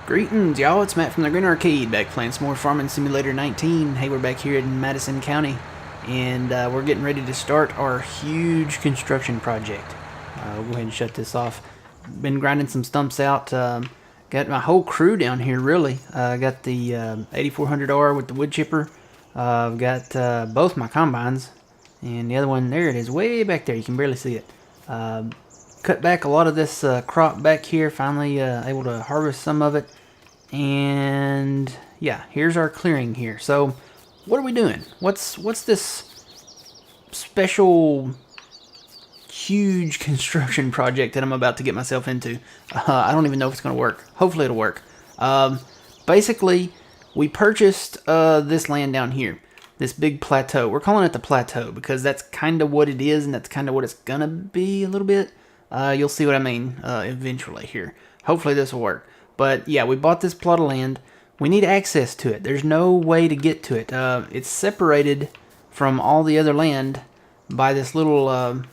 Greetings, y'all. It's Matt from the Green Arcade, back playing some more Farming Simulator 19. Hey, we're back here in Madison County, and we're getting ready to start our huge construction project. We'll go ahead and shut this off. Been grinding some stumps out. Got my whole crew down here, really. Got the 8400R with the wood chipper. I've got both my combines, and the other one, there it is, way back there. You can barely see it. Cut back a lot of this crop back here, finally able to harvest some of it. And yeah, here's our clearing here. So what are we doing? What's this special huge construction project that I'm about to get myself into? I don't even know if it's going to work. Hopefully it'll work. Basically, we purchased this land down here, this big plateau. We're calling it the plateau because that's kind of what it is, and that's kind of what it's going to be a little bit. You'll see what I mean eventually here. Hopefully this will work. But yeah, we bought this plot of land. We need access to it. There's no way to get to it. It's separated from all the other land by this little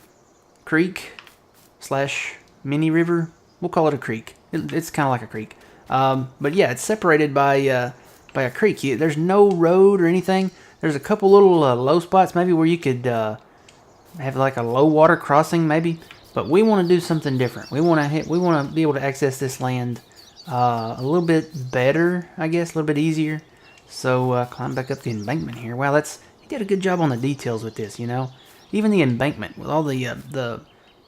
creek slash mini river. We'll call it a creek. It's kind of like a creek. But yeah, it's separated by a creek. There's no road or anything. There's a couple little low spots maybe where you could have like a low water crossing maybe. But we want to do something different. We want to be able to access this land a little bit better, I guess, a little bit easier. So climb back up the embankment here. Wow, he did a good job on the details with this, you know. Even the embankment with all the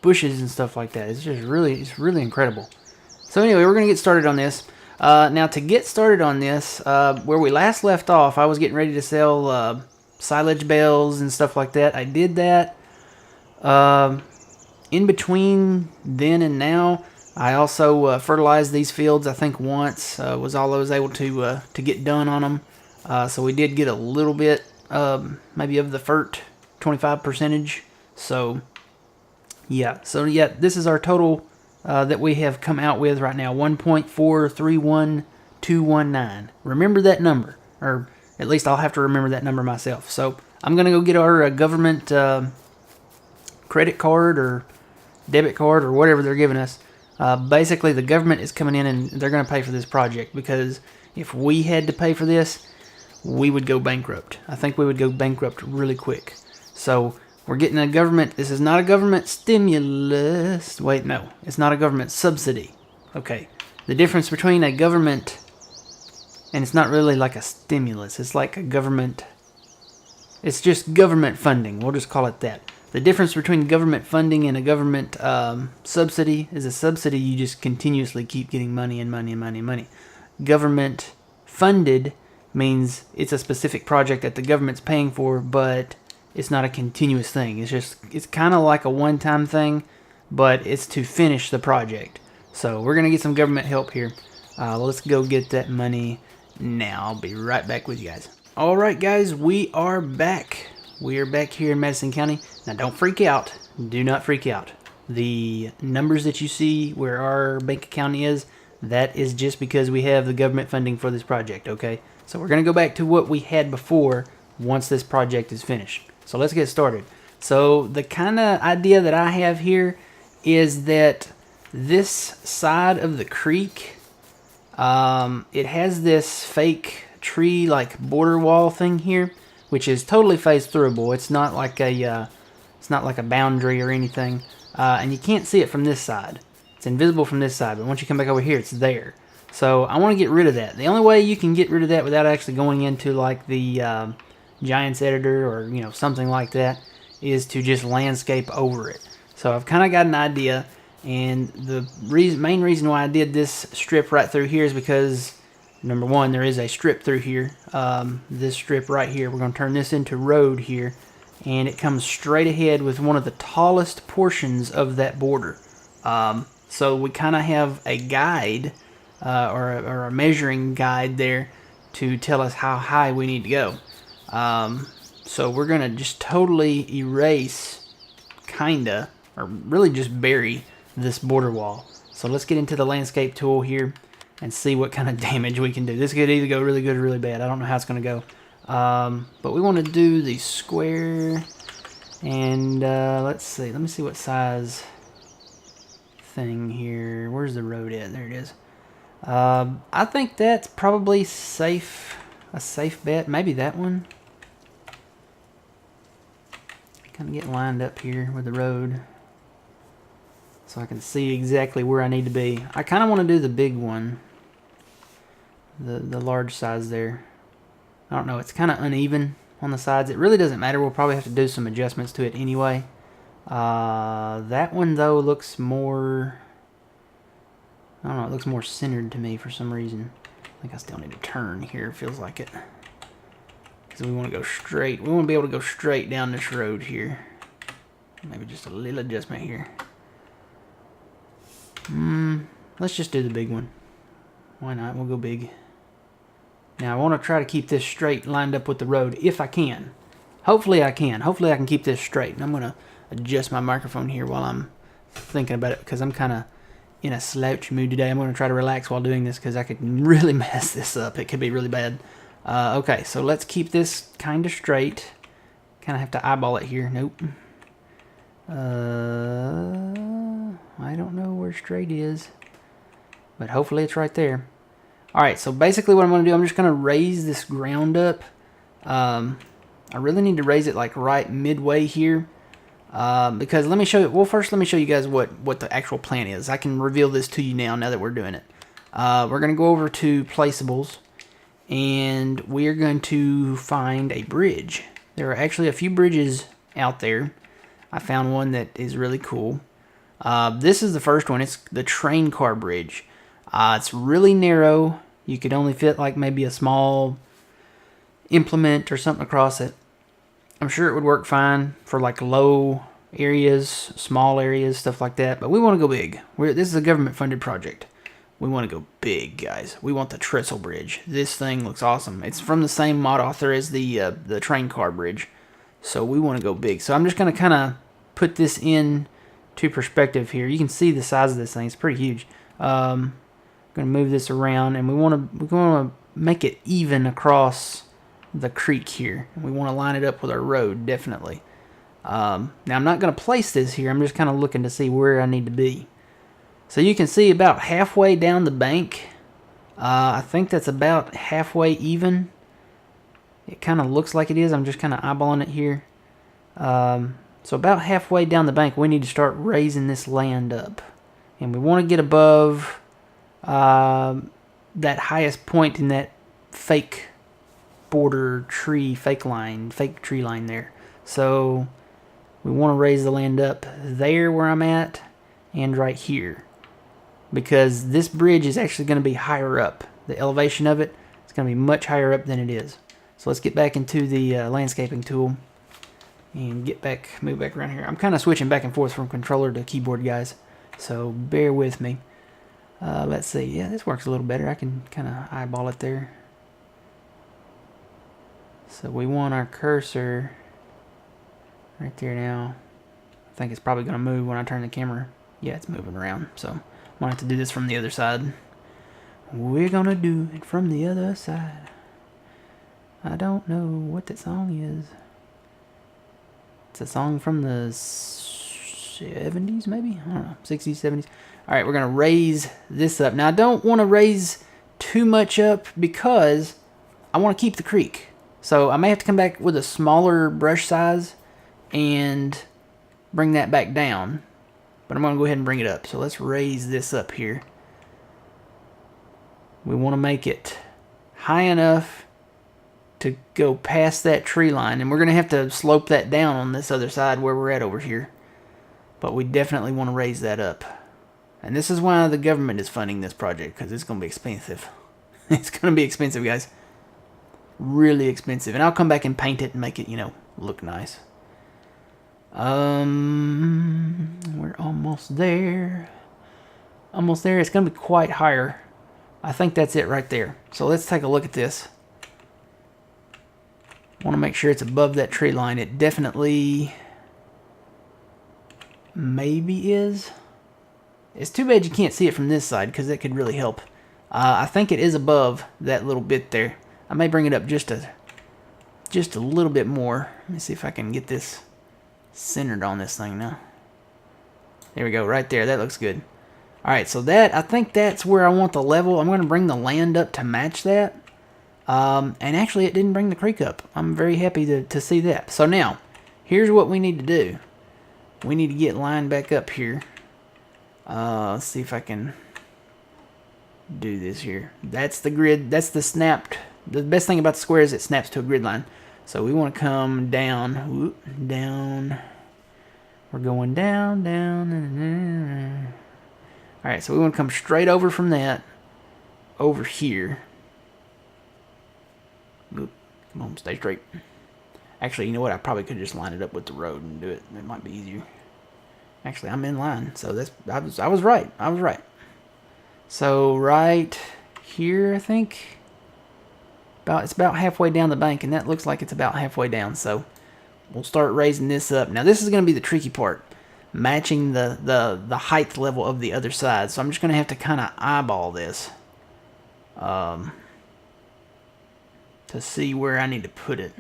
bushes and stuff like that. It's really incredible. So anyway, we're gonna get started on this. Now to get started on this, where we last left off, I was getting ready to sell silage bales and stuff like that. I did that. In between then and now, I also fertilized these fields. I think once was all I was able to get done on them. So we did get a little bit, maybe of the FERT 25%. So yeah, this is our total that we have come out with right now: 1.431219. Remember that number, or at least I'll have to remember that number myself. So I'm gonna go get our government credit card or debit card or whatever they're giving us. Basically, the government is coming in and they're going to pay for this project, because if we had to pay for this, we would go bankrupt. I think we would go bankrupt really quick. So we're getting a government. This is not a government stimulus. Wait, no, it's not a government subsidy. Okay, the difference between a government and it's not really like a stimulus. It's like a government. It's just government funding. We'll just call it that. The difference between government funding and a government subsidy is a subsidy you just continuously keep getting money and money and money and money. Government funded means it's a specific project that the government's paying for, but it's not a continuous thing. It's kind of like a one-time thing, but it's to finish the project. So we're going to get some government help here. Let's go get that money now. I'll be right back with you guys. All right, guys, we are back. We are back here in Madison County. Now, don't freak out. Do not freak out. The numbers that you see where our bank account is, that is just because we have the government funding for this project, okay? So we're going to go back to what we had before once this project is finished. So let's get started. So the kind of idea that I have here is that this side of the creek, it has this fake tree like border wall thing here, which is totally phase throughable. It's not like a boundary or anything, and you can't see it from this side. It's invisible from this side, but once you come back over here, it's there. So I want to get rid of that. The only way you can get rid of that without actually going into like the Giants editor or something like that is to just landscape over it. So I've kind of got an idea, and the main reason why I did this strip right through here is because, number one, there is a strip through here. This strip right here, we're going to turn this into road here, and it comes straight ahead with one of the tallest portions of that border. So we kind of have a guide or a measuring guide there to tell us how high we need to go. So we're going to just totally erase, kinda, or really just bury this border wall. So let's get into the landscape tool here and see what kind of damage we can do. This could either go really good or really bad. I don't know how it's going to go. But we want to do the square, and let's see. Let me see what size thing here. Where's the road at? There it is. I think that's probably safe. A safe bet. Maybe that one. Kind of get lined up here with the road, so I can see exactly where I need to be. I kind of want to do the big one. The large size there. I don't know. It's kind of uneven on the sides. It really doesn't matter. We'll probably have to do some adjustments to it anyway. That one, though, looks more... I don't know. It looks more centered to me for some reason. I think I still need to turn here. Feels like it. Because we want to go straight. We want to be able to go straight down this road here. Maybe just a little adjustment here. Let's just do the big one. Why not? We'll go big. Now I want to try to keep this straight, lined up with the road, if I can. Hopefully I can. Hopefully I can keep this straight. And I'm going to adjust my microphone here while I'm thinking about it, because I'm kind of in a slouch mood today. I'm going to try to relax while doing this, because I could really mess this up. It could be really bad. Okay, so let's keep this kind of straight. Kind of have to eyeball it here. Nope. I don't know where straight is, but hopefully it's right there. Alright, so basically what I'm going to do, I'm just going to raise this ground up. I really need to raise it like right midway here. Because let me show you, well, first let me show you guys what the actual plan is. I can reveal this to you now that we're doing it. We're going to go over to Placeables, and we're going to find a bridge. There are actually a few bridges out there. I found one that is really cool. This is the first one. It's the train car bridge. It's really narrow. You could only fit like maybe a small implement or something across it. I'm sure it would work fine for like low areas, small areas, stuff like that. But we want to go big. This is a government-funded project. We want to go big, guys. We want the trestle bridge. This thing looks awesome. It's from the same mod author as the train car bridge. So we want to go big. So I'm just going to kind of put this in to perspective here. You can see the size of this thing. It's pretty huge. I'm going to move this around, and we're going to make it even across the creek here. We want to line it up with our road, definitely. Now I'm not going to place this here. I'm just kind of looking to see where I need to be. So you can see about halfway down the bank. I think that's about halfway even. It kind of looks like it is. I'm just kind of eyeballing it here. So about halfway down the bank, we need to start raising this land up. And we want to get above that highest point in that fake border tree, fake tree line there. So we want to raise the land up there where I'm at and right here, because this bridge is actually going to be higher up. The elevation of it is going to be much higher up than it is. So let's get back into the landscaping tool and move back around here. I'm kind of switching back and forth from controller to keyboard, guys, so bear with me. Let's see. Yeah, this works a little better. I can kind of eyeball it there. So we want our cursor right there now. I think it's probably going to move when I turn the camera. Yeah, it's moving around. So I'm going to have to do this from the other side. We're going to do it from the other side. I don't know what that song is. It's a song from the 70s, maybe? I don't know, 60s, 70s. Alright, we're going to raise this up. Now, I don't want to raise too much up because I want to keep the creek. So I may have to come back with a smaller brush size and bring that back down. But I'm going to go ahead and bring it up. So let's raise this up here. We want to make it high enough to go past that tree line. And we're going to have to slope that down on this other side where we're at over here. But we definitely want to raise that up. And this is why the government is funding this project, because it's going to be expensive. It's going to be expensive, guys. Really expensive. And I'll come back and paint it and make it, look nice. We're almost there. Almost there. It's going to be quite higher. I think that's it right there. So let's take a look at this. Want to make sure it's above that tree line. It definitely maybe is. It's too bad you can't see it from this side, because that could really help. I think it is above that little bit there. I may bring it up just a little bit more. Let me see if I can get this centered on this thing now. There we go, right there. That looks good. Alright, so that, I think that's where I want the level. I'm going to bring the land up to match that. And actually, it didn't bring the creek up. I'm very happy to see that. So now, here's what we need to do. We need to get lined back up here. Let's see if I can do this here. That's the grid. That's the snapped. The best thing about the square is it snaps to a grid line. So we want to come down, whoop, down. We're going down, down. All right, so we want to come straight over from that, over here. Whoop, come on, stay straight. Actually, you know what? I probably could just line it up with the road and do it. It might be easier. Actually, I'm in line, so that's I was right. I was right. So right here, I think. It's about halfway down the bank, and that looks like it's about halfway down. So we'll start raising this up. Now this is going to be the tricky part, matching the height level of the other side. So I'm just going to have to kind of eyeball this to see where I need to put it.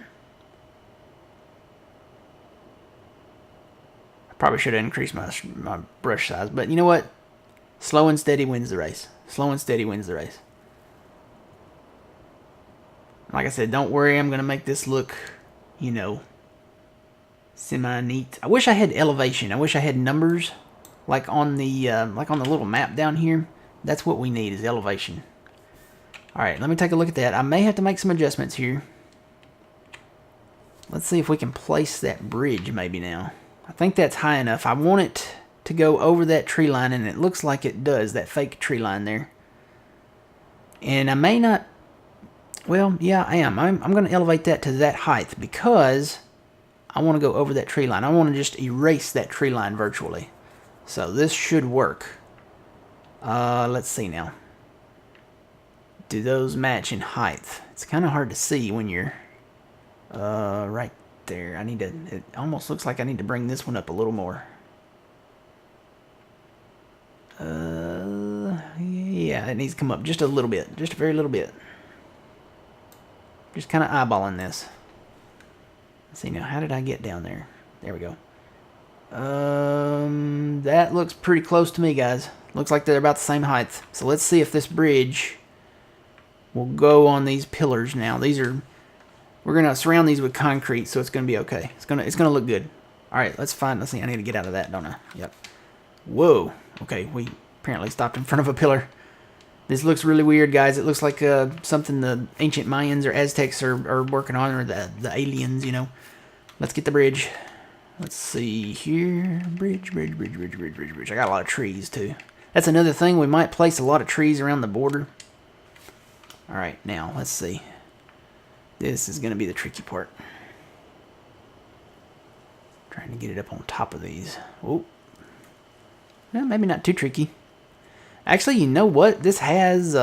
I probably should have increased my brush size, but you know what? Slow and steady wins the race. Slow and steady wins the race. Like I said, don't worry. I'm going to make this look, you know, semi-neat. I wish I had elevation. I wish I had numbers like on the little map down here. That's what we need is elevation. All right, let me take a look at that. I may have to make some adjustments here. Let's see if we can place that bridge maybe now. I think that's high enough. I want it to go over that tree line, and it looks like it does, that fake tree line there. And I may not... Well, yeah, I am. I'm going to elevate that to that height because I want to go over that tree line. I want to just erase that tree line virtually. So this should work. Let's see now. Do those match in height? It's kind of hard to see when you're right there. It almost looks like I need to bring this one up a little more. Yeah, it needs to come up just a little bit. Just a very little bit. Just kind of eyeballing this. Let's see now, how did I get down there? There we go. That looks pretty close to me, guys. Looks like they're about the same height. So let's see if this bridge will go on these pillars now. We're gonna surround these with concrete, so it's gonna be okay. It's gonna look good. All right, let's see. I need to get out of that, don't I? Yep. Whoa. Okay, we apparently stopped in front of a pillar. This looks really weird, guys. It looks like something the ancient Mayans or Aztecs are working on, or the aliens, you know. Let's get the bridge. Let's see here. Bridge. I got a lot of trees, too. That's another thing. We might place a lot of trees around the border. All right, now, let's see. This is going to be the tricky part. Trying to get it up on top of these. Oh. Well, maybe not too tricky. Actually, you know what? This has,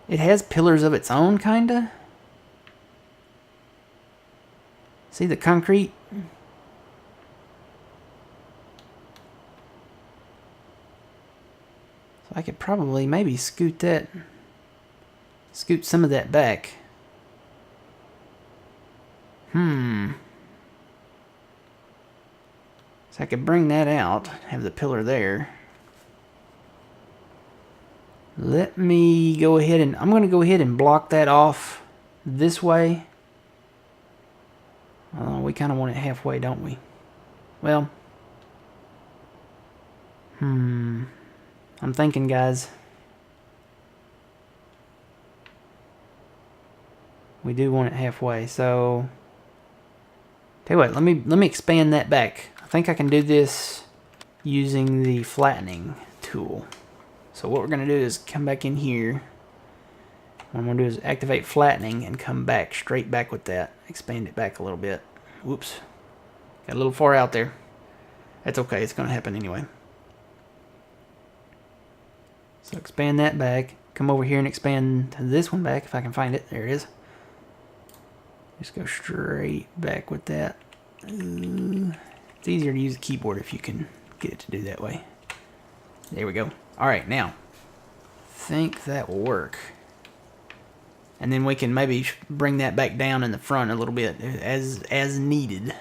it has pillars of its own, kinda. See the concrete? So I could probably maybe scoot some of that back. So I could bring that out, have the pillar there. Let me go ahead and... I'm going to go ahead and block that off this way. We kind of want it halfway, don't we? Well... I'm thinking, guys. We do want it halfway, so... Tell you what, let me expand that back. I think I can do this using the flattening tool. So what we're going to do is come back in here. What I'm going to do is activate flattening and come back, straight back with that. Expand it back a little bit. Whoops. Got a little far out there. That's okay, it's going to happen anyway. So expand that back. Come over here and expand this one back if I can find it. There it is. Just go straight back with that. It's easier to use the keyboard if you can get it to do that way. There we go. Alright, now, I think that will work. And then we can maybe bring that back down in the front a little bit, as needed,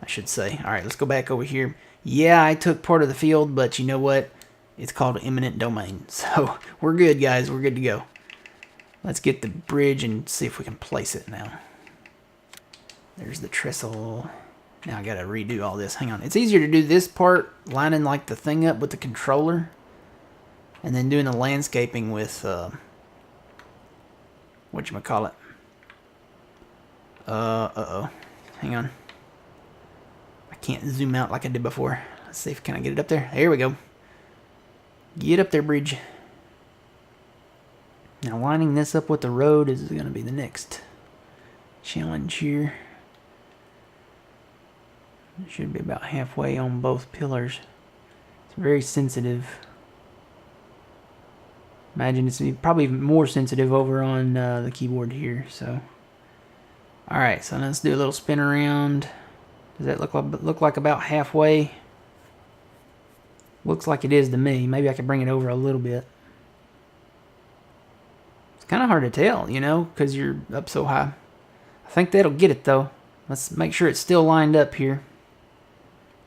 I should say. Alright, let's go back over here. Yeah, I took part of the field, but you know what? It's called eminent domain. So we're good, guys. We're good to go. Let's get the bridge and see if we can place it now. There's the trestle. Now I gotta redo all this. Hang on. It's easier to do this part, lining like the thing up with the controller, and then doing the landscaping with, whatchamacallit. Uh-oh. Hang on. I can't zoom out like I did before. Let's see if can I get it up there. There we go. Get up there, bridge. Now lining this up with the road is going to be the next challenge here. It should be about halfway on both pillars. It's very sensitive. Imagine it's probably more sensitive over on the keyboard here. So, all right. So let's do a little spin around. Does that look like about halfway? Looks like it is to me. Maybe I could bring it over a little bit. It's kind of hard to tell, you know, because you're up so high. I think that'll get it, though. Let's make sure it's still lined up here.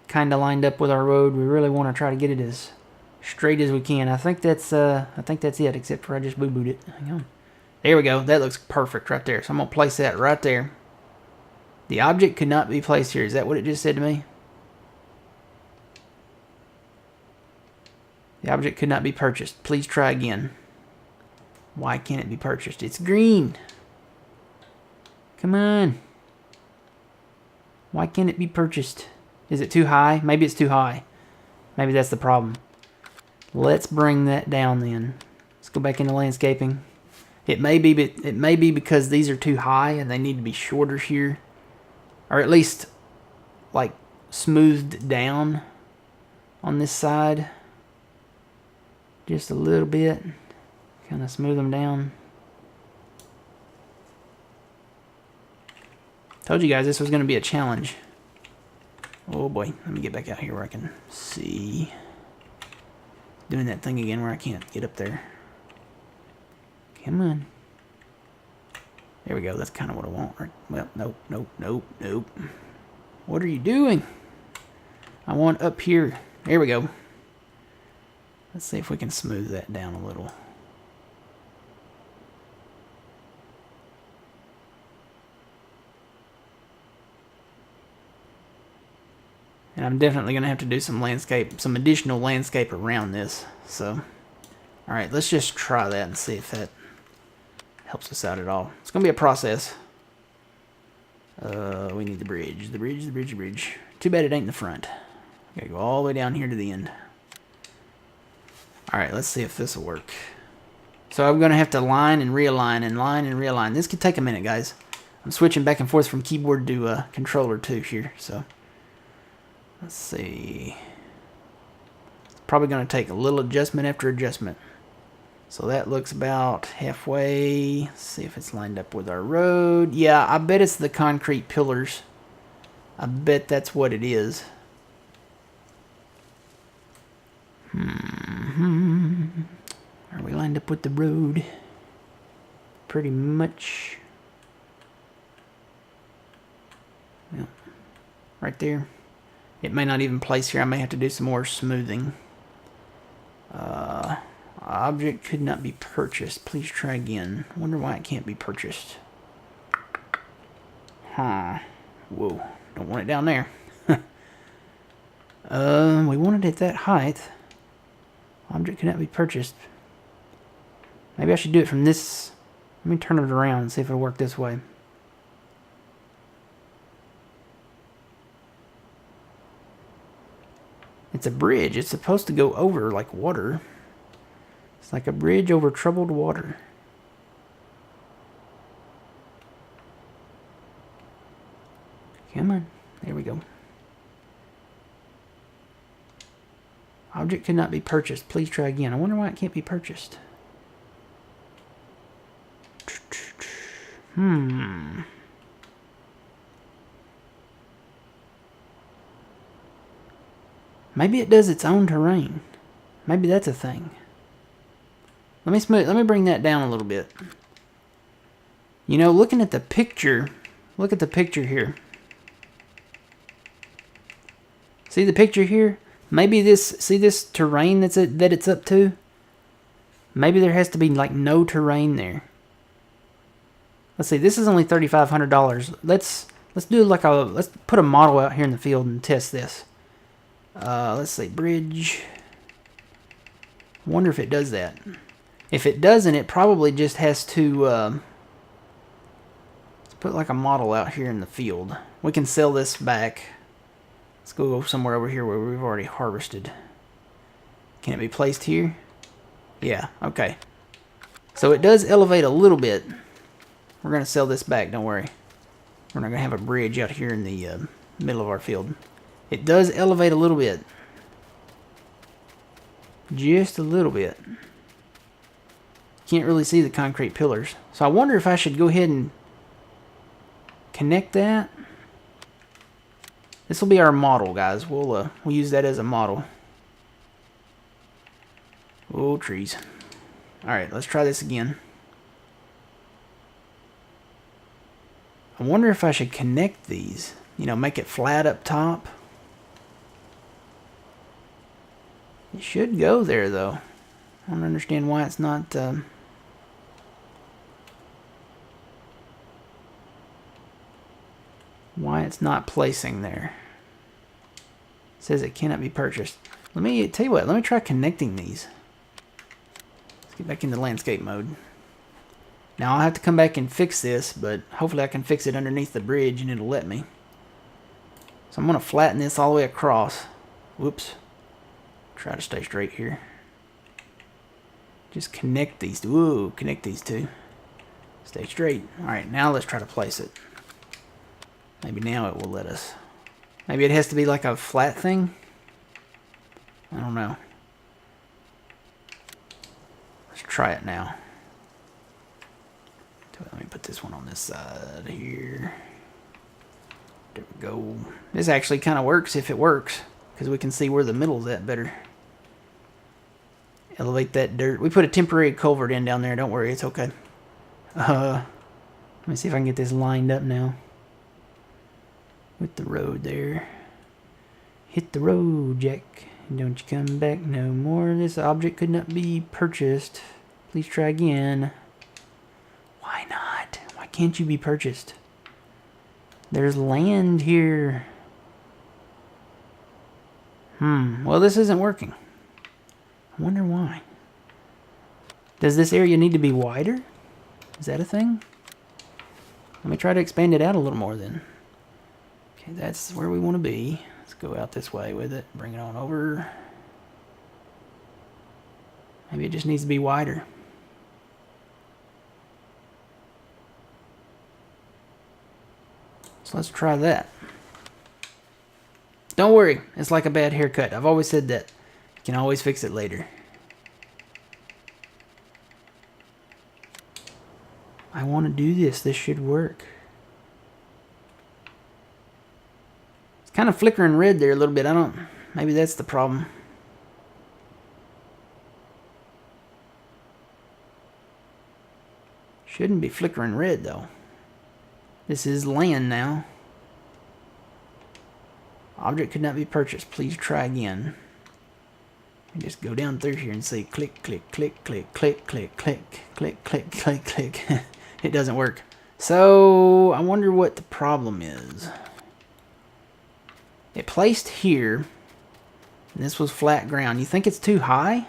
Kind of lined up with our road. We really want to try to get it as straight as we can. I think that's it, except for I just boo-booed it. Hang on. There we go. That looks perfect right there. So I'm going to place that right there. The object could not be placed here. Is that what it just said to me? The object could not be purchased. Please try again. Why can't it be purchased? It's green. Come on. Why can't it be purchased? Is it too high? Maybe it's too high. Maybe that's the problem. Let's bring that down then. Let's go back into landscaping. It may be because these are too high and they need to be shorter here. Or at least like smoothed down on this side. Just a little bit. Kind of smooth them down. Told you guys this was going to be a challenge. Oh boy, let me get back out here where I can see. Doing that thing again where I can't get up there. Come on. There we go, that's kind of what I want. Right? Well, nope, nope, nope, nope. What are you doing? I want up here. There we go. Let's see if we can smooth that down a little. And I'm definitely going to have to do some additional landscape around this. So, alright, let's just try that and see if that helps us out at all. It's going to be a process. We need the bridge. The bridge. Too bad it ain't in the front. Gotta go all the way down here to the end. Alright, let's see if this will work. So I'm going to have to line and realign and line and realign. This could take a minute, guys. I'm switching back and forth from keyboard to controller too here. So let's see. It's probably going to take a little adjustment after adjustment. So that looks about halfway. Let's see if it's lined up with our road. Yeah, I bet it's the concrete pillars. I bet that's what it is. Are we lined up with the road? Pretty much. Yeah, right there. It may not even place here. I may have to do some more smoothing. Object could not be purchased. Please try again. Wonder why it can't be purchased. Huh. Whoa. Don't want it down there. We want it at that height. Object cannot be purchased. Maybe I should do it from this. Let me turn it around and see if it'll work this way. It's a bridge. It's supposed to go over like water. It's like a bridge over troubled water. Come on. There we go. Object cannot be purchased. Please try again. I wonder why it can't be purchased. Maybe it does its own terrain. Maybe that's a thing. Let me bring that down a little bit. You know, looking at the picture, look at the picture here. See the picture here? Maybe this, see this terrain that it's up to? Maybe there has to be like no terrain there. Let's see, this is only $3,500. Let's do like let's put a model out here in the field and test this. Let's see, bridge. Wonder if it does that. If it doesn't, it probably just has to, let's put like a model out here in the field. We can sell this back. Let's go somewhere over here where we've already harvested. Can it be placed here? Yeah, okay. So it does elevate a little bit. We're going to sell this back, don't worry. We're not going to have a bridge out here in the middle of our field. It does elevate a little bit. Just a little bit. Can't really see the concrete pillars. So I wonder if I should go ahead and connect that. This will be our model, guys. We'll use that as a model. Oh, trees. Alright, let's try this again. I wonder if I should connect these. You know, make it flat up top. It should go there, though. I don't understand why it's not... why it's not placing there. It says it cannot be purchased. Let me tell you what, let me try connecting these. Let's get back into landscape mode. Now I'll have to come back and fix this, but hopefully I can fix it underneath the bridge and it'll let me. So I'm going to flatten this all the way across. Whoops. Try to stay straight here. Just connect these two. Ooh, connect these two. Stay straight. Alright, now let's try to place it. Maybe now it will let us. Maybe it has to be like a flat thing? I don't know. Let's try it now. Let me put this one on this side here. There we go. This actually kind of works if it works, because we can see where the middle's at better. Elevate that dirt. We put a temporary culvert in down there. Don't worry, it's okay. Let me see if I can get this lined up now. With the road there. Hit the road, Jack. Don't you come back no more. This object could not be purchased. Please try again. Why not? Why can't you be purchased? There's land here. Well, this isn't working. I wonder why. Does this area need to be wider? Is that a thing? Let me try to expand it out a little more then. Okay, that's where we want to be. Let's go out this way with it. Bring it on over. Maybe it just needs to be wider. So let's try that. Don't worry, it's like a bad haircut. I've always said that. You can always fix it later. I want to do this. This should work. It's kind of flickering red there a little bit. Maybe that's the problem. Shouldn't be flickering red though. This is land now. Object could not be purchased. Please try again. And just go down through here and say click, click, click, click, click, click, click, click, click, click, click. It doesn't work. So I wonder what the problem is. It placed here. And this was flat ground. You think it's too high?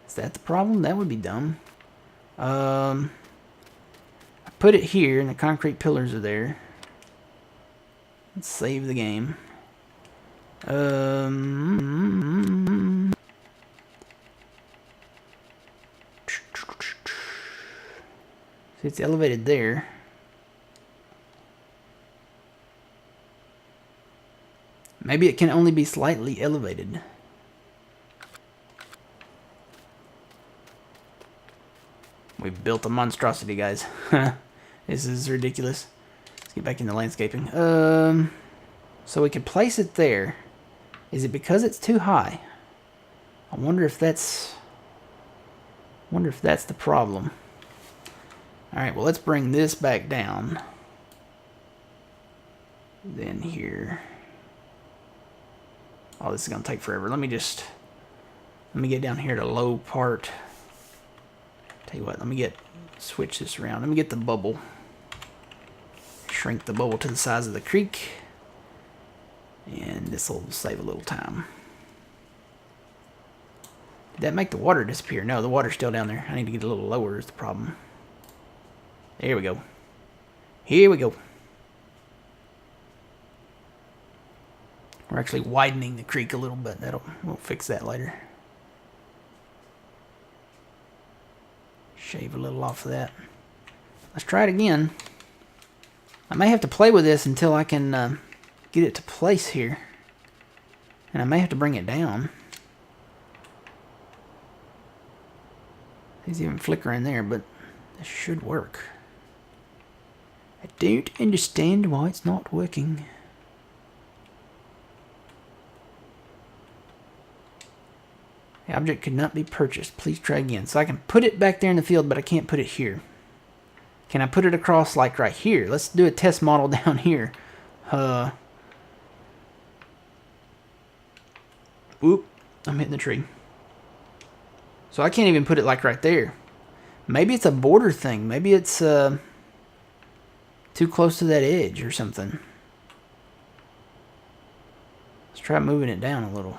Is that the problem? That would be dumb. I put it here and the concrete pillars are there. Let's save the game. See, it's elevated there. Maybe it can only be slightly elevated. We've built a monstrosity, guys. This is ridiculous. Let's get back into landscaping. So we could place it there. Is it because it's too high? I wonder if that's the problem. Alright, well let's bring this back down. Then here. Oh, this is going to take forever. Let me get down here to low part. Tell you what, switch this around. Let me get the bubble. Shrink the bubble to the size of the creek. And this will save a little time. Did that make the water disappear? No, the water's still down there. I need to get a little lower is the problem. There we go. Here we go. We're actually widening the creek a little bit. We'll fix that later. Shave a little off of that. Let's try it again. I may have to play with this until I can get it to place here. And I may have to bring it down. He's even flickering there, but this should work. I don't understand why it's not working. The object could not be purchased. Please try again. So I can put it back there in the field, but I can't put it here. Can I put it across like right here? Let's do a test model down here. Oop, I'm hitting the tree. So I can't even put it like right there. Maybe it's a border thing. Maybe it's too close to that edge or something. Let's try moving it down a little.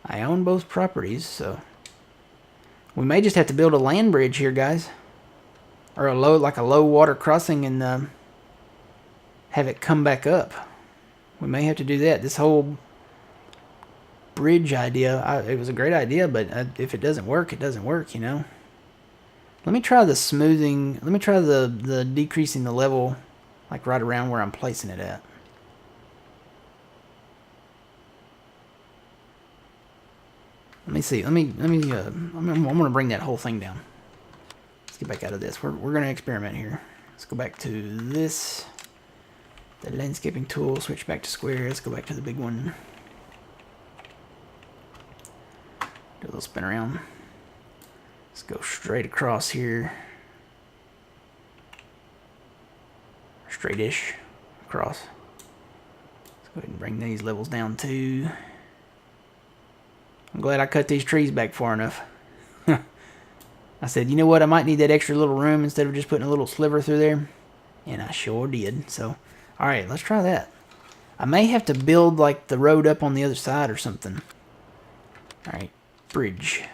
I own both properties, so we may just have to build a land bridge here, guys, or like a low water crossing, and have it come back up. We may have to do that. This whole bridge idea, it was a great idea, but if it doesn't work, it doesn't work, you know. Let me try the smoothing. Let me try the decreasing the level, like right around where I'm placing it at. Let me see. I'm gonna bring that whole thing down. Let's get back out of this. We're gonna experiment here. Let's go back to this. The landscaping tool. Switch back to square. Let's go back to the big one. Do a little spin around. Let's go straight across here. Straight-ish across. Let's go ahead and bring these levels down too. I'm glad I cut these trees back far enough. I said, you know what? I might need that extra little room instead of just putting a little sliver through there. And I sure did. So, alright, let's try that. I may have to build like the road up on the other side or something. Alright, bridge.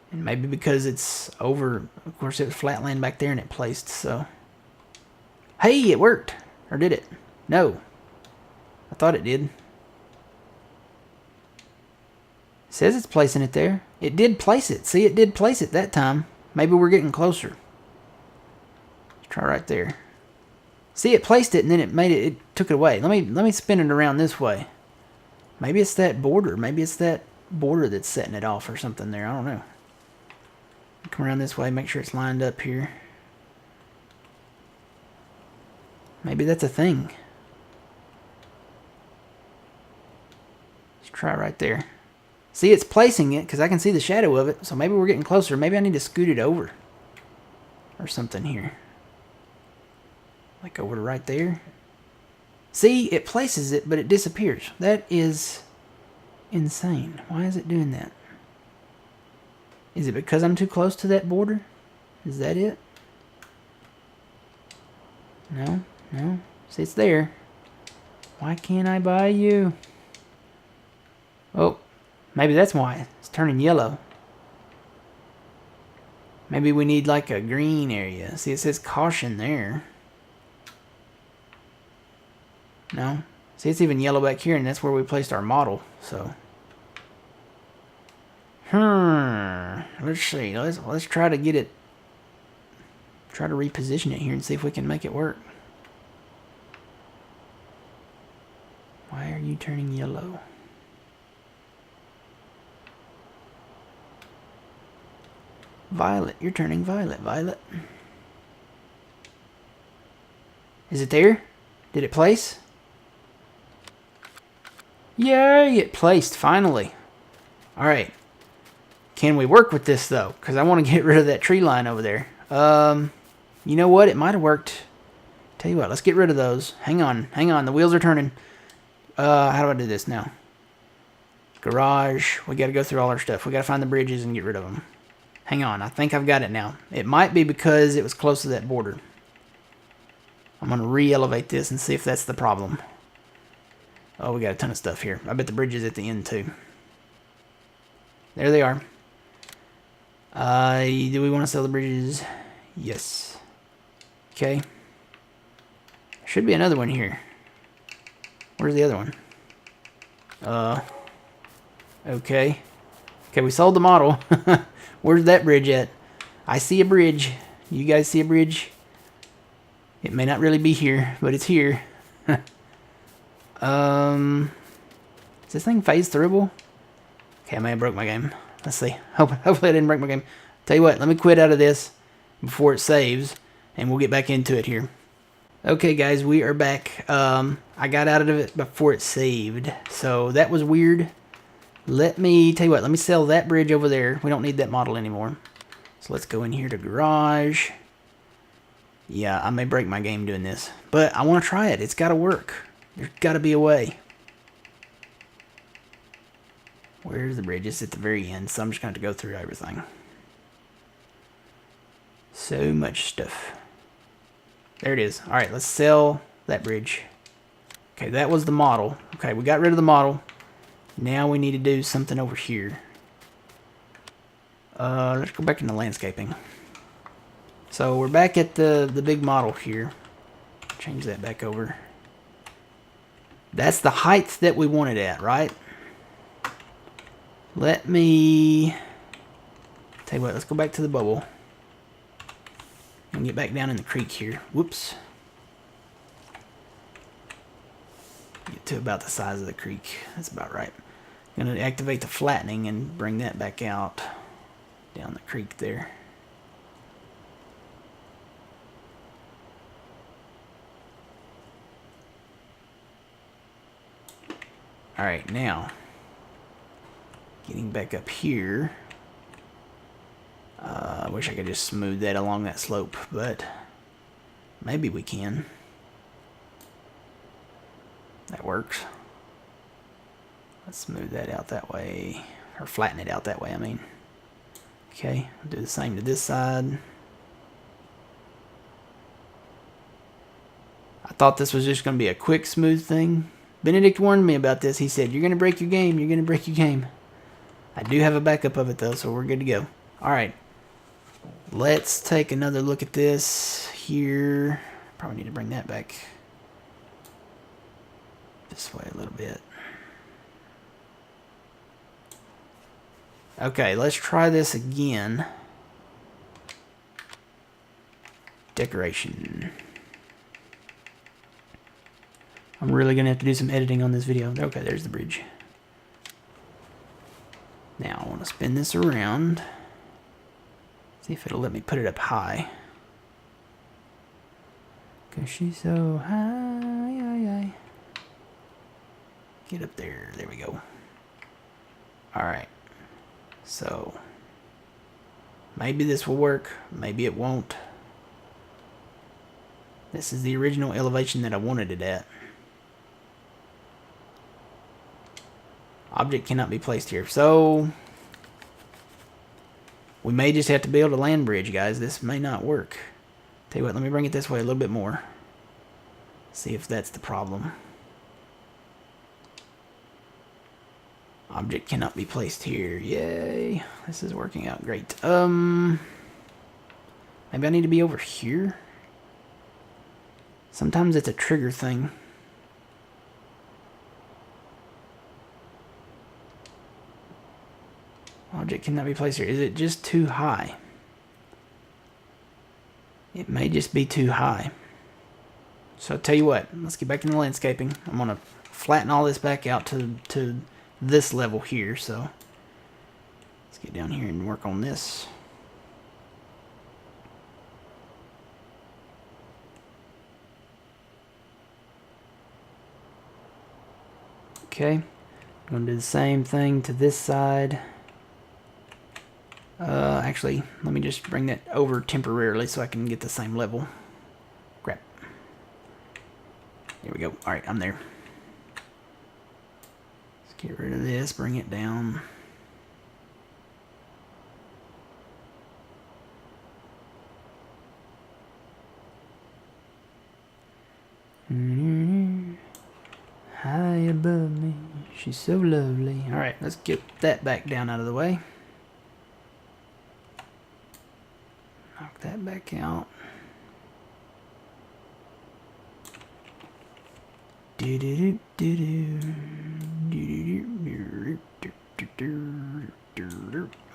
And maybe because it's over, of course it was flat land back there and it placed, so. Hey, it worked! Or did it? No. I thought it did. It says it's placing it there. It did place it. See, it did place it that time. Maybe we're getting closer. Let's try right there. See, it placed it and then it took it away. Let me spin it around this way. Maybe it's that border. Maybe it's that border that's setting it off or something there. I don't know. Come around this way, make sure it's lined up here. Maybe that's a thing. Let's try right there. See, it's placing it because I can see the shadow of it. So maybe we're getting closer. Maybe I need to scoot it over or something here. Like over to right there. See, it places it, but it disappears. That is insane. Why is it doing that? Is it because I'm too close to that border? Is that it? No, no. See, it's there. Why can't I buy you? Oh, maybe that's why. It's turning yellow. Maybe we need like a green area. See, it says caution there. No. See, it's even yellow back here, and that's where we placed our model, so. Let's see. Let's try to get it. Try to reposition it here and see if we can make it work. Why are you turning yellow? Violet. You're turning violet, Violet. Is it there? Did it place? Yay! It placed, finally. Alright. Can we work with this, though? Because I want to get rid of that tree line over there. You know what? It might have worked. Tell you what, let's get rid of those. Hang on. The wheels are turning. How do I do this now? Garage. We got to go through all our stuff. We got to find the bridges and get rid of them. Hang on. I think I've got it now. It might be because it was close to that border. I'm going to re-elevate this and see if that's the problem. Oh, we got a ton of stuff here. I bet the bridge is at the end, too. There they are. Do we want to sell the bridges? Yes. Okay. Should be another one here. Where's the other one? Okay. Okay, we sold the model. Where's that bridge at? I see a bridge. You guys see a bridge? It may not really be here, but it's here. Is this thing phase throughable? Okay, I may have broke my game. Let's see. Hopefully I didn't break my game. Tell you what, let me quit out of this before it saves, and we'll get back into it here. Okay, guys, we are back. I got out of it before it saved, so that was weird. Let me tell you what. Let me sell that bridge over there. We don't need that model anymore. So let's go in here to garage. Yeah, I may break my game doing this, but I want to try it. It's got to work. There's got to be a way. Where's the bridge? It's at the very end, so I'm just going to have to go through everything. So much stuff. There it is. All right, let's sell that bridge. Okay, that was the model. Okay, we got rid of the model. Now we need to do something over here. Let's go back into landscaping. So we're back at the big model here. Change that back over. That's the height that we wanted at, right? Let me... Tell you what, let's go back to the bubble. And get back down in the creek here. Whoops. Get to about the size of the creek. That's about right. I'm going to activate the flattening and bring that back out down the creek there. Alright, now getting back up here. I wish I could just smooth that along that slope, but maybe we can. That works. Let's smooth that out that way, or flatten it out that way, I mean. Okay, I'll do the same to this side. I thought this was just going to be a quick, smooth thing. Benedict warned me about this. He said, you're going to break your game, you're going to break your game. I do have a backup of it, though, so we're good to go. Alright, let's take another look at this here. Probably need to bring that back this way a little bit. Okay, let's try this again. Decoration. I'm really going to have to do some editing on this video. Okay, there's the bridge. Now, I want to spin this around. See if it'll let me put it up high. Because she's so high. Get up there. There we go. Alright. So, maybe this will work. Maybe it won't. This is the original elevation that I wanted it at. Object cannot be placed here. So, we may just have to build a land bridge, guys. This may not work. Tell you what, let me bring it this way a little bit more. See if that's the problem. Object cannot be placed here. Yay. This is working out great. Maybe I need to be over here? Sometimes it's a trigger thing. Object cannot be placed here. Is it just too high? It may just be too high. So I'll tell you what, let's get back into landscaping. I'm going to flatten all this back out to this level here. So let's get down here and work on this. Okay, I'm going to do the same thing to this side. Actually, let me just bring that over temporarily so I can get the same level. Crap. Here we go. Alright, I'm there. Let's get rid of this, bring it down. High above me, she's so lovely. Alright, let's get that back down out of the way. Knock that back out.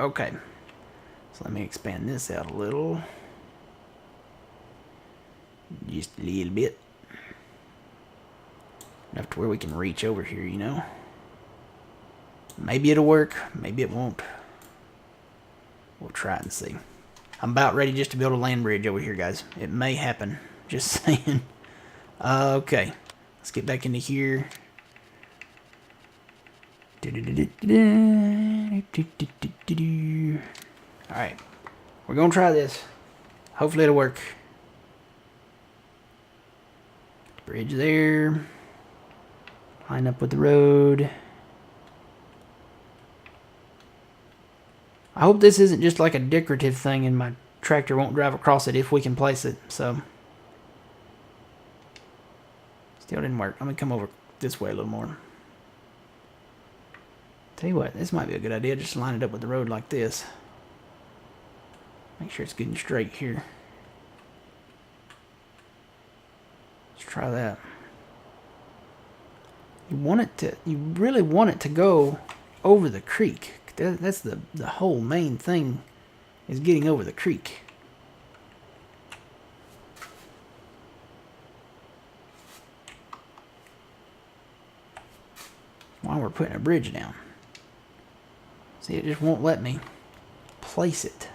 Okay, so let me expand this out a little. Just a little bit. Enough to where we can reach over here, you know. Maybe it'll work, maybe it won't. We'll try it and see. I'm about ready just to build a land bridge over here, guys. It may happen. Just saying. Okay. Let's get back into here. Alright. We're going to try this. Hopefully it'll work. Bridge there. Line up with the road. I hope this isn't just like a decorative thing and my tractor won't drive across it if we can place it. So, still didn't work. I'm going to come over this way a little more. Tell you what, this might be a good idea. Just line it up with the road like this. Make sure it's good and straight here. Let's try that. You really want it to go over the creek. That's the whole main thing, is getting over the creek. While we're putting a bridge down. See, it just won't let me place it.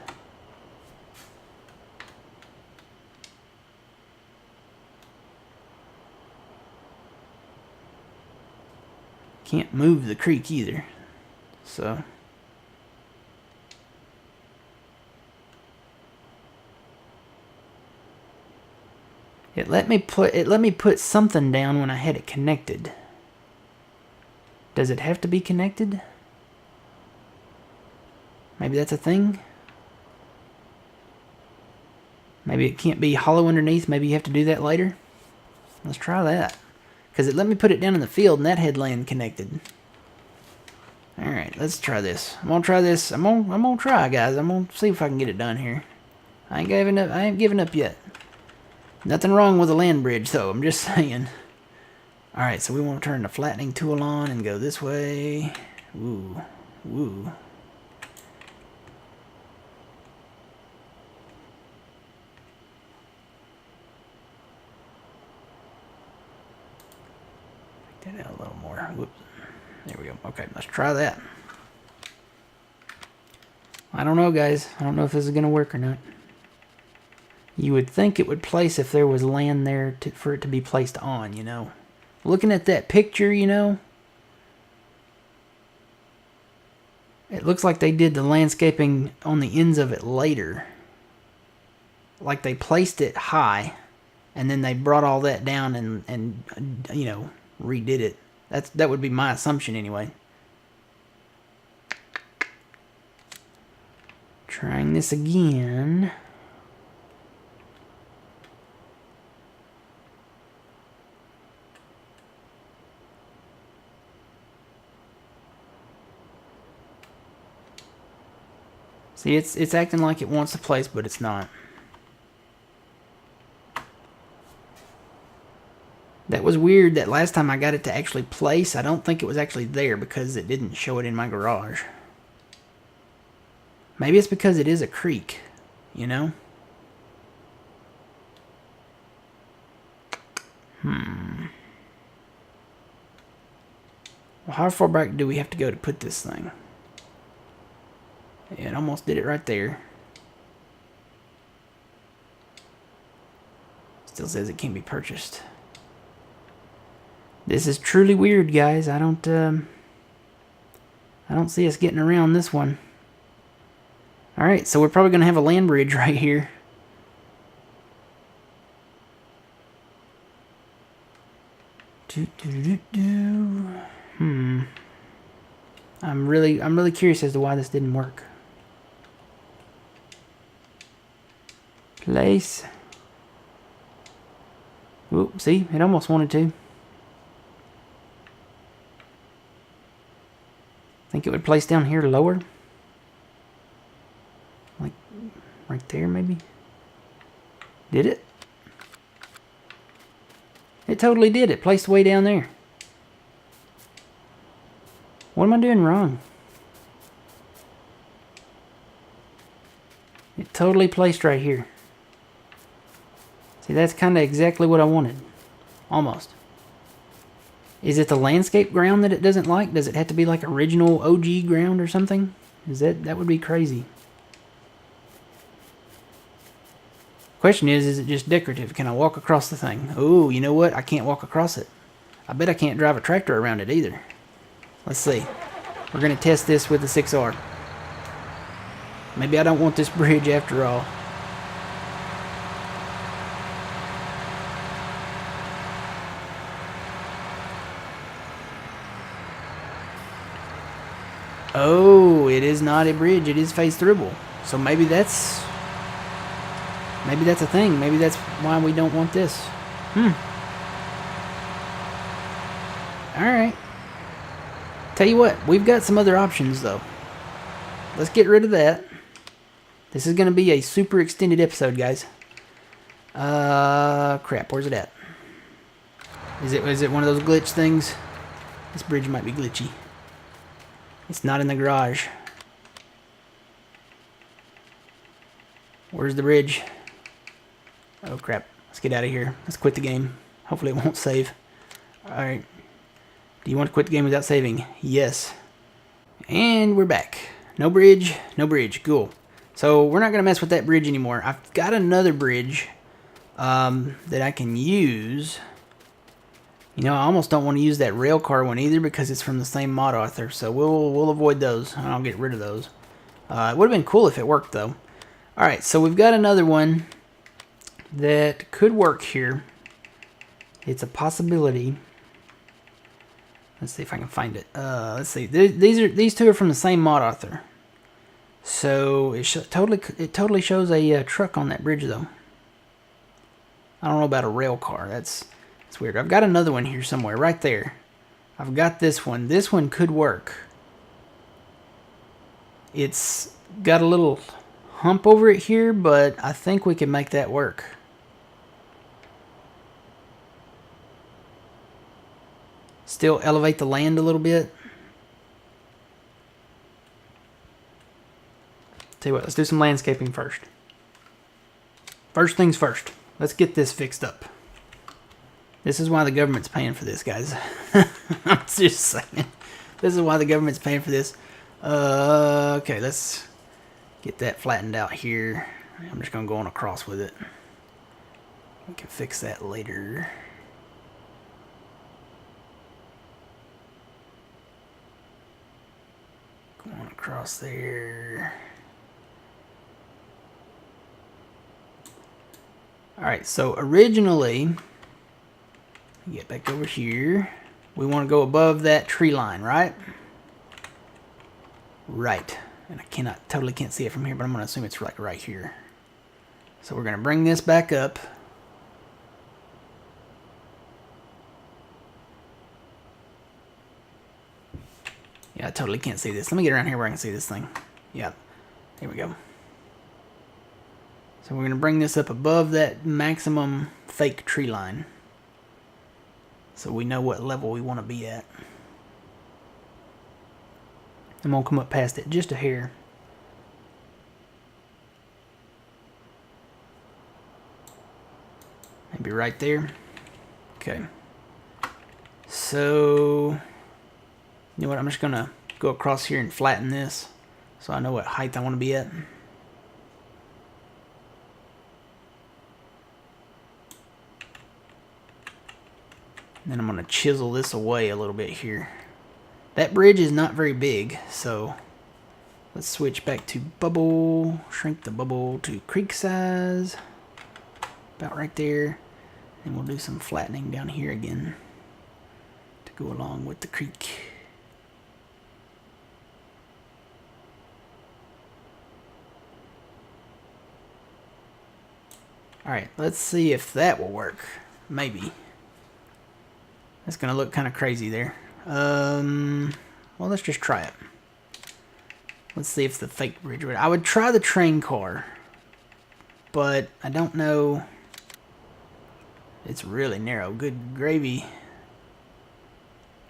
Can't move the creek either. So it let me put something down when I had it connected. Does it have to be connected? Maybe that's a thing? Maybe it can't be hollow underneath. Maybe you have to do that later. Let's try that. Because it let me put it down in the field and that had land connected. Alright, let's try this. I'm gonna try this. I'm gonna try, guys. I'm gonna see if I can get it done here. I ain't giving up yet. Nothing wrong with a land bridge though, I'm just saying. Alright, so we want to turn the flattening tool on and go this way. Woo. Woo. Take that out a little more. Whoops. There we go. Okay, let's try that. I don't know, guys. I don't know if this is going to work or not. You would think it would place if there was land there for it to be placed on, you know. Looking at that picture, you know, it looks like they did the landscaping on the ends of it later. Like they placed it high, and then they brought all that down and you know, redid it. That would be my assumption anyway. Trying this again. See, it's acting like it wants to place, but it's not. That was weird that last time I got it to actually place. I don't think it was actually there because it didn't show it in my garage. Maybe it's because it is a creek, you know? Well, how far back do we have to go to put this thing? Yeah, it almost did it right there. Still says it can't be purchased. This is truly weird, guys. I don't see us getting around this one. Alright, so we're probably going to have a land bridge right here. I'm really curious as to why this didn't work. Place. Oop, see, it almost wanted to. Think it would place down here lower? Like right there maybe? Did it? It totally did. It placed way down there. What am I doing wrong? It totally placed right here. See, that's kind of exactly what I wanted. Almost. Is it the landscape ground that it doesn't like? Does it have to be like original OG ground or something? That would be crazy. Question is it just decorative? Can I walk across the thing? Oh, you know what? I can't walk across it. I bet I can't drive a tractor around it either. Let's see. We're going to test this with the 6R. Maybe I don't want this bridge after all. Oh, it is not a bridge. It is phase throughable. So maybe that's a thing. Maybe that's why we don't want this. Alright. Tell you what, we've got some other options though. Let's get rid of that. This is going to be a super extended episode, guys. Crap, where's it at? Is it one of those glitch things? This bridge might be glitchy. It's not in the garage. Where's the bridge? Oh crap. Let's get out of here. Let's quit the game. Hopefully it won't save. Alright. Do you want to quit the game without saving? Yes. And we're back. No bridge. No bridge. Cool. So we're not going to mess with that bridge anymore. I've got another bridge that I can use. You know, I almost don't want to use that rail car one either because it's from the same mod author. So we'll avoid those. I'll get rid of those. It would have been cool if it worked though. Alright, so we've got another one that could work here. It's a possibility. Let's see if I can find it. Let's see. These two are from the same mod author. So it totally shows a truck on that bridge though. I don't know about a rail car. That's weird. I've got another one here somewhere, right there. I've got this one. This one could work. It's got a little hump over it here, but I think we can make that work. Still elevate the land a little bit. Tell you what, let's do some landscaping first. First things first. Let's get this fixed up. This is why the government's paying for this, guys. I'm just saying. This is why the government's paying for this. Okay, let's get that flattened out here. I'm just going to go on across with it. We can fix that later. Go on across there. Alright, so originally, get back over here. We want to go above that tree line, right? Right. And I totally can't see it from here, but I'm going to assume it's like right here. So we're going to bring this back up. Yeah, I totally can't see this. Let me get around here where I can see this thing. Yeah, here we go. So we're going to bring this up above that maximum fake tree line. So we know what level we want to be at. I'm going to come up past it just a hair. Maybe right there. Okay. So, you know what? I'm just going to go across here and flatten this so I know what height I want to be at. Then I'm going to chisel this away a little bit here. That bridge is not very big, so Let's switch back to bubble. Shrink the bubble to creek size. About right there. And we'll do some flattening down here again to go along with the creek. Alright, let's see if that will work. Maybe. That's going to look kind of crazy there. Well, let's just try it. Let's see if the fake bridge would. I would try the train car. But I don't know. It's really narrow. Good gravy.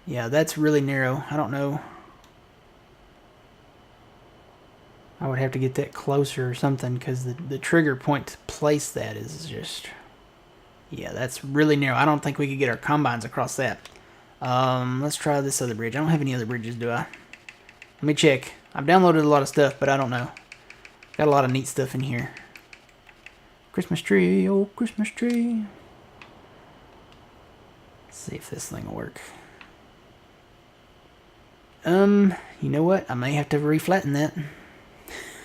Yeah, that's really narrow. I don't know. I would have to get that closer or something because the trigger point to place that is just... Yeah, that's really narrow. I don't think we could get our combines across that. Let's try this other bridge. I don't have any other bridges, do I? Let me check. I've downloaded a lot of stuff, but I don't know. Got a lot of neat stuff in here. Christmas tree, oh Christmas tree. Let's see if this thing will work. You know what? I may have to reflatten that.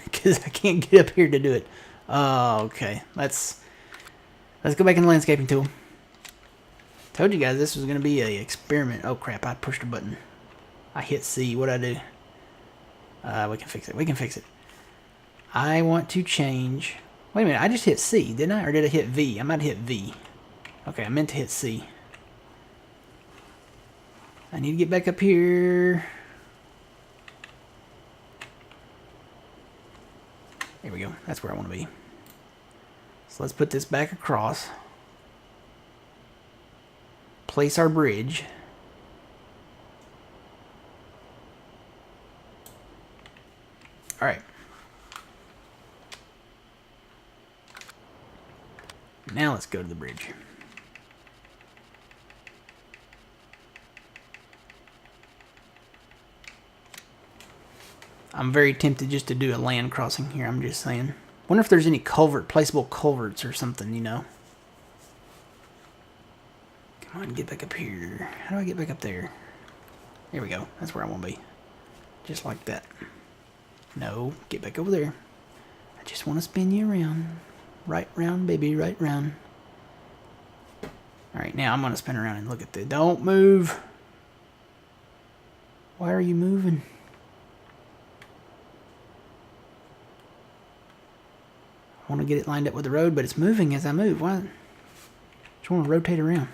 Because I can't get up here to do it. Okay. Let's go back in the landscaping tool. Told you guys this was going to be a experiment. Oh crap, I pushed a button. I hit C. What'd I do? We can fix it. We can fix it. I want to change... Wait a minute, I just hit C, didn't I? Or did I hit V? I might have hit V. Okay, I meant to hit C. I need to get back up here. There we go. That's where I want to be. So let's put this back across. Place our bridge. Alright. Now let's go to the bridge. I'm very tempted just to do a land crossing here, I'm just saying. Wonder if there's any placeable culverts or something, you know. Come on, get back up here. How do I get back up there? There we go. That's where I want to be. Just like that. No, get back over there. I just want to spin you around. Right round, baby, right round. Alright, now I'm going to spin around and look at the... Don't move! Why are you moving? I want to get it lined up with the road, but it's moving as I move. Why? Just want to rotate around.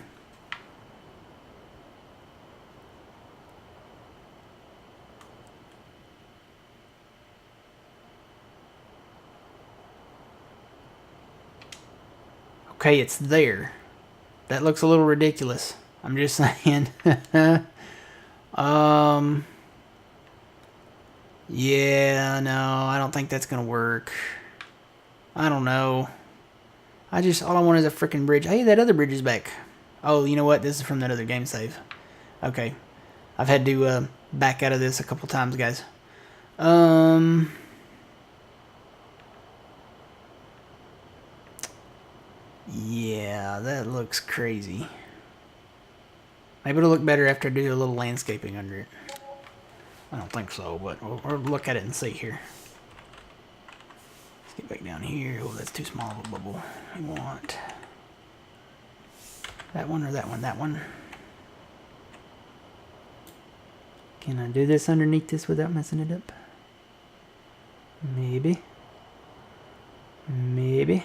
Okay, it's there. That looks a little ridiculous. I'm just saying. Yeah, no, I don't think that's gonna work. I don't know. All I want is a freaking bridge. Hey, that other bridge is back. Oh, you know what? This is from that other game save. Okay. I've had to back out of this a couple times, guys. Yeah, that looks crazy. Maybe it'll look better after I do a little landscaping under it. I don't think so, but we'll look at it and see here. Let's get back down here. Oh, that's too small of a bubble. We want that one or that one? That one. Can I do this underneath this without messing it up? Maybe. Maybe.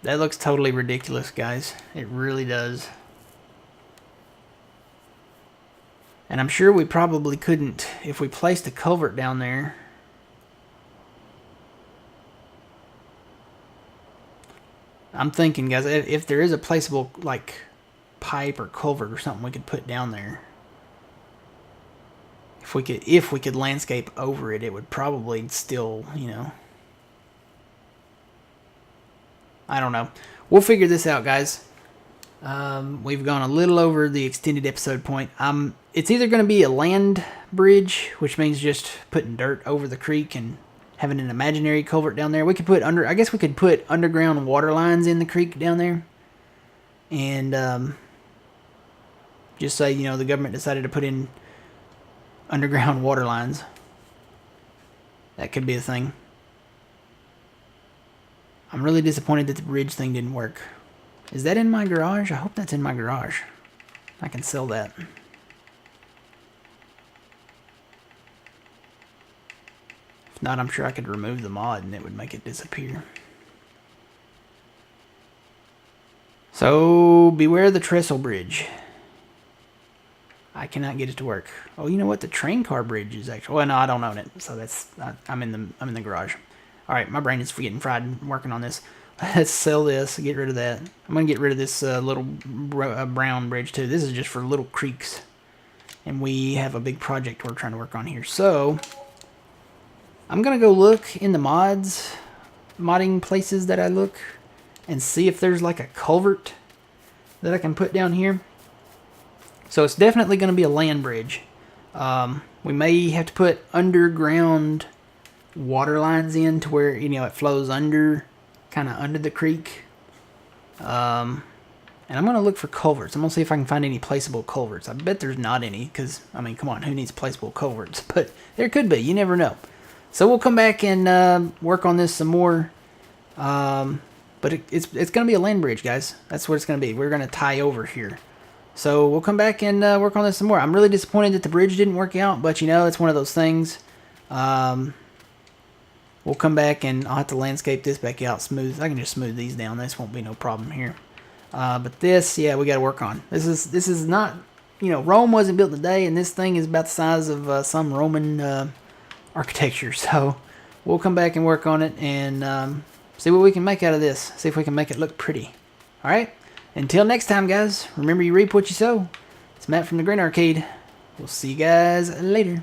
That looks totally ridiculous, guys. It really does. And I'm sure we probably couldn't, if we placed a culvert down there. I'm thinking, guys, if there is a placeable, like, pipe or culvert or something we could put down there. If we could landscape over it, it would probably still, you know. I don't know. We'll figure this out, guys. We've gone a little over the extended episode point. It's either going to be a land bridge, which means just putting dirt over the creek and having an imaginary culvert down there. We could put I guess we could put underground water lines in the creek down there. And Just say, you know, the government decided to put in underground water lines. That could be a thing. I'm really disappointed that the bridge thing didn't work. Is that in my garage? I hope that's in my garage. I can sell that. If not, I'm sure I could remove the mod and it would make it disappear. So, beware the trestle bridge. I cannot get it to work. Oh, you know what? The train car bridge is actually... Well, no, I don't own it. So that's... I'm in the garage. Alright, my brain is getting fried working on this. Let's sell this. Get rid of that. I'm going to get rid of this little brown bridge too. This is just for little creeks. And we have a big project we're trying to work on here. So, I'm going to go look in the modding places that I look, and see if there's like a culvert that I can put down here. So it's definitely going to be a land bridge. We may have to put underground water lines in to where, you know, it flows under, kind of under the creek. And I'm going to look for culverts. I'm going to see if I can find any placeable culverts. I bet there's not any, because, I mean, come on, who needs placeable culverts? But there could be. You never know. So we'll come back and work on this some more. But it's going to be a land bridge, guys. That's what it's going to be. We're going to tie over here. So we'll come back and work on this some more. I'm really disappointed that the bridge didn't work out, but you know, it's one of those things. We'll come back and I'll have to landscape this back out smooth. I can just smooth these down. This won't be no problem here. But this, yeah, we got to work on. This is not, you know, Rome wasn't built in a day, and this thing is about the size of some Roman architecture. So we'll come back and work on it and see what we can make out of this. See if we can make it look pretty. All right. Until next time, guys, remember you reap what you sow. It's Matt from the Green Arcade. We'll see you guys later.